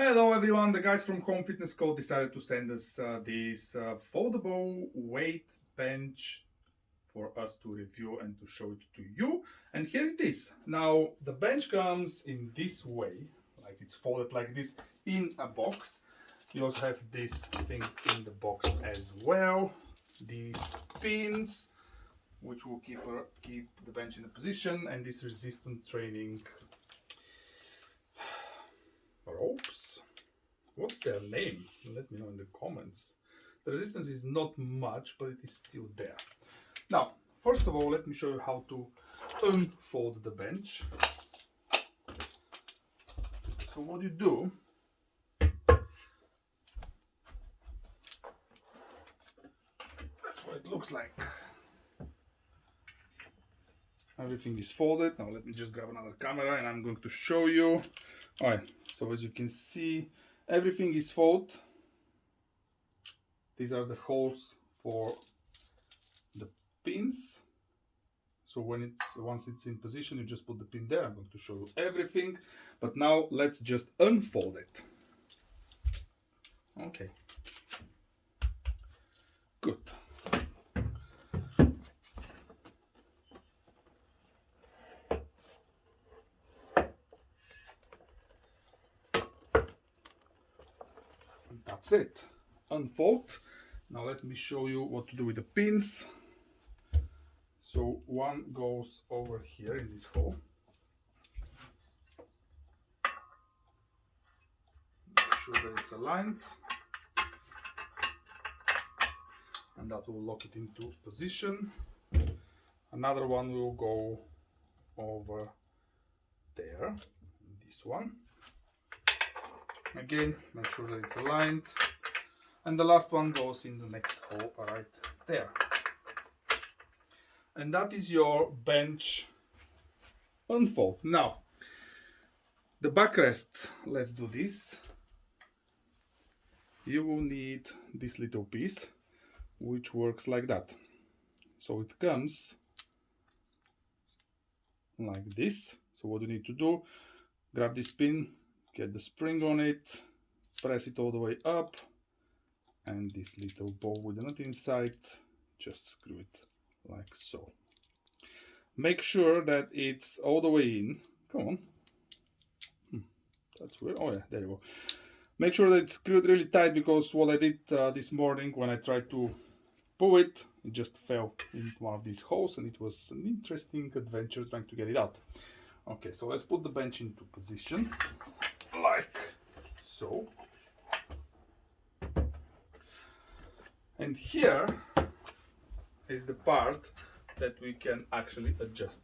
Hello everyone, the guys from HomeFitnessCode decided to send us this foldable weight bench for us to review and to show it to you. And here it is. Now the bench comes in this way, like it's folded like this in a box. You also have these things in the box as well. These pins, which will keep the bench in a position, and this resistance training ropes. What's their name? Let me know in the comments. The resistance is not much, but it is still there. Now, first of all, let me show you how to unfold the bench. So what you do, that's what it looks like. Everything is folded. Now let me just grab another camera and I'm going to show you. Alright, so as you can see, everything is folded. These are the holes for the pins. So once it's in position, you just put the pin there. I'm going to show you everything. But now let's just unfold it. Okay. Good. That's it. Unfold. Now let me show you what to do with the pins. So one goes over here in this hole. Make sure that it's aligned. And that will lock it into position. Another one will go over there. This one. Again, make sure that it's aligned. And the last one goes in the next hole right there. And that is your bench unfold. Now, the backrest, let's do this. You will need this little piece, which works like that. So it comes like this. So what you need to do, grab this pin, get the spring on it, press it all the way up, and this little ball with the nut inside, just screw it like so. Make sure that it's all the way in. Come on. That's weird. Oh yeah, there you go. Make sure that it's screwed really tight, because what I did this morning when I tried to pull it, it just fell into one of these holes, and it was an interesting adventure trying to get it out. Okay, so let's put the bench into position. Like so. And here is the part that we can actually adjust.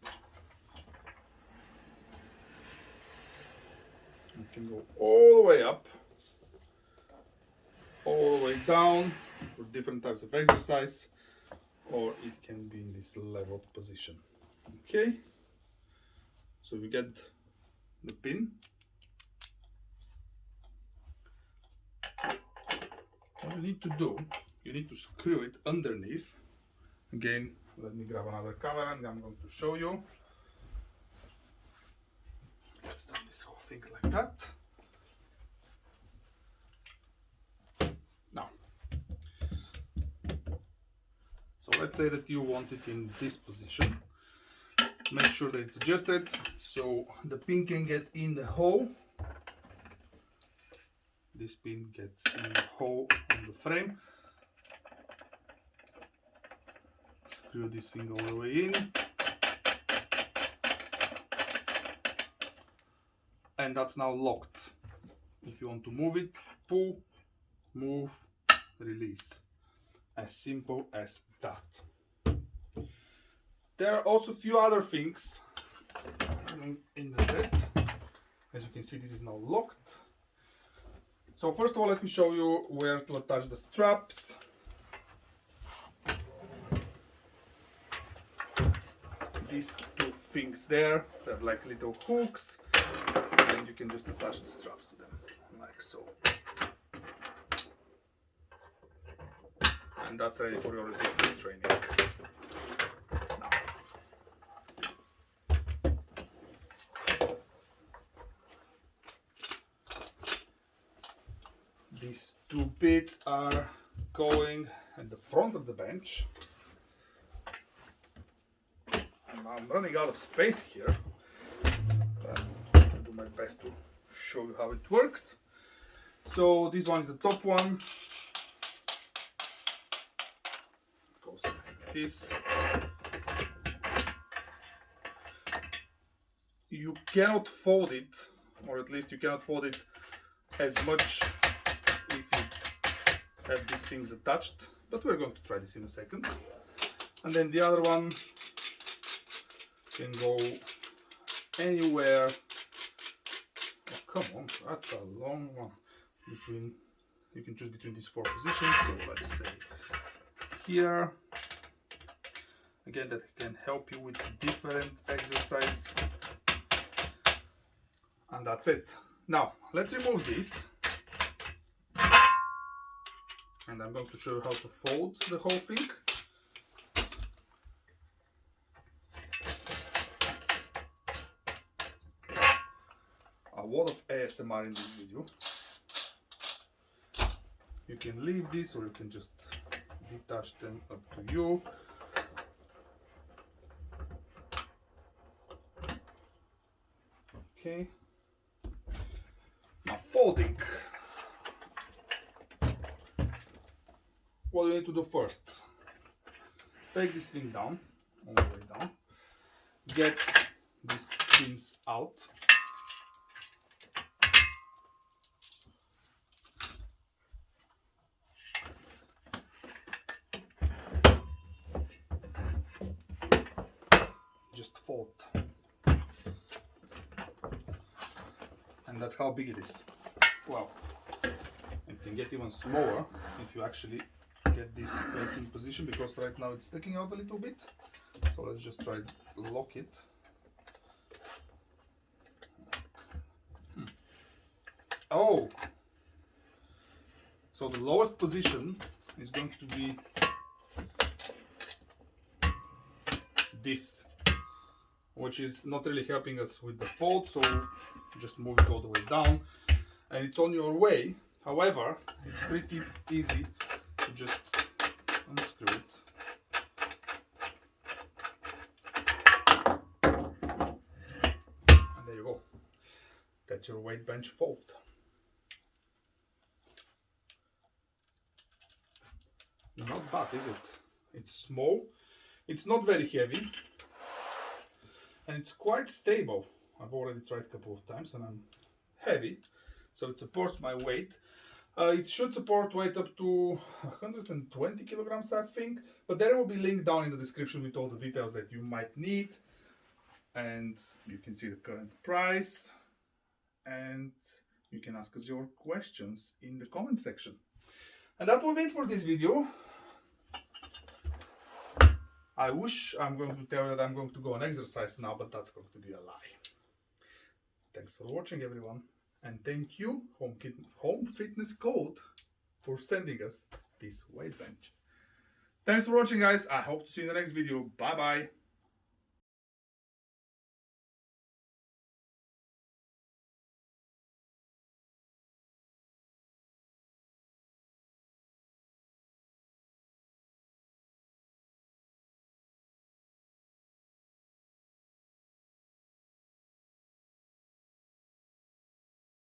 We can go all the way up, all the way down for different types of exercise, or it can be in this level position. Okay, so you get the pin. What you need to do, you need to screw it underneath. Again, let me grab another camera and I'm going to show you. Let's turn this whole thing like that. Now, so let's say that you want it in this position. Make sure that it's adjusted so the pin can get in the hole. This pin gets in the hole on the frame. Screw this thing all the way in. And that's now locked. If you want to move it, pull, move, release. As simple as that. There are also a few other things in the set. As you can see, this is now locked. So first of all, let me show you where to attach the straps. These two things there, they're like little hooks, and you can just attach the straps to them, like so. And that's ready for your resistance training. Now, These two bits are going at the front of the bench. And I'm running out of space here. But I'll do my best to show you how it works. So this one is the top one. It goes like this. You cannot fold it, or at least you cannot fold it as much if you have these things attached, but we're going to try this in a second. And then the other one can go anywhere. Oh, come on, that's a long one. You can choose between these 4 positions. So let's say here. Again, that can help you with different exercise. And that's it. Now, let's remove this. And I'm going to show you how to fold the whole thing. A lot of ASMR in this video. You can leave this or you can just detach them, up to you. Okay. Now folding. What you need to do first? Take this thing down, all the way down. Get these things out. Just fold. And that's how big it is. Wow. It can get even smaller if you actually get this placing position, because right now it's sticking out a little bit. So let's just try to lock it. Oh! So the lowest position is going to be this, which is not really helping us with the fold, so just move it all the way down and it's on your way. However, it's pretty easy to just unscrew it. And there you go. That's your weight bench fold. Not bad, is it? It's small, it's not very heavy, and it's quite stable. I've already tried a couple of times and I'm heavy, so it supports my weight. It should support weight up to 120 kilograms, I think, but there will be linked down in the description with all the details that you might need. And you can see the current price, and you can ask us your questions in the comment section. And that will be it for this video. I wish I'm going to tell you that I'm going to go and exercise now, but that's going to be a lie. Thanks for watching, everyone. And thank you, HomeFitnessCode, for sending us this weight bench. Thanks for watching, guys. I hope to see you in the next video. Bye bye.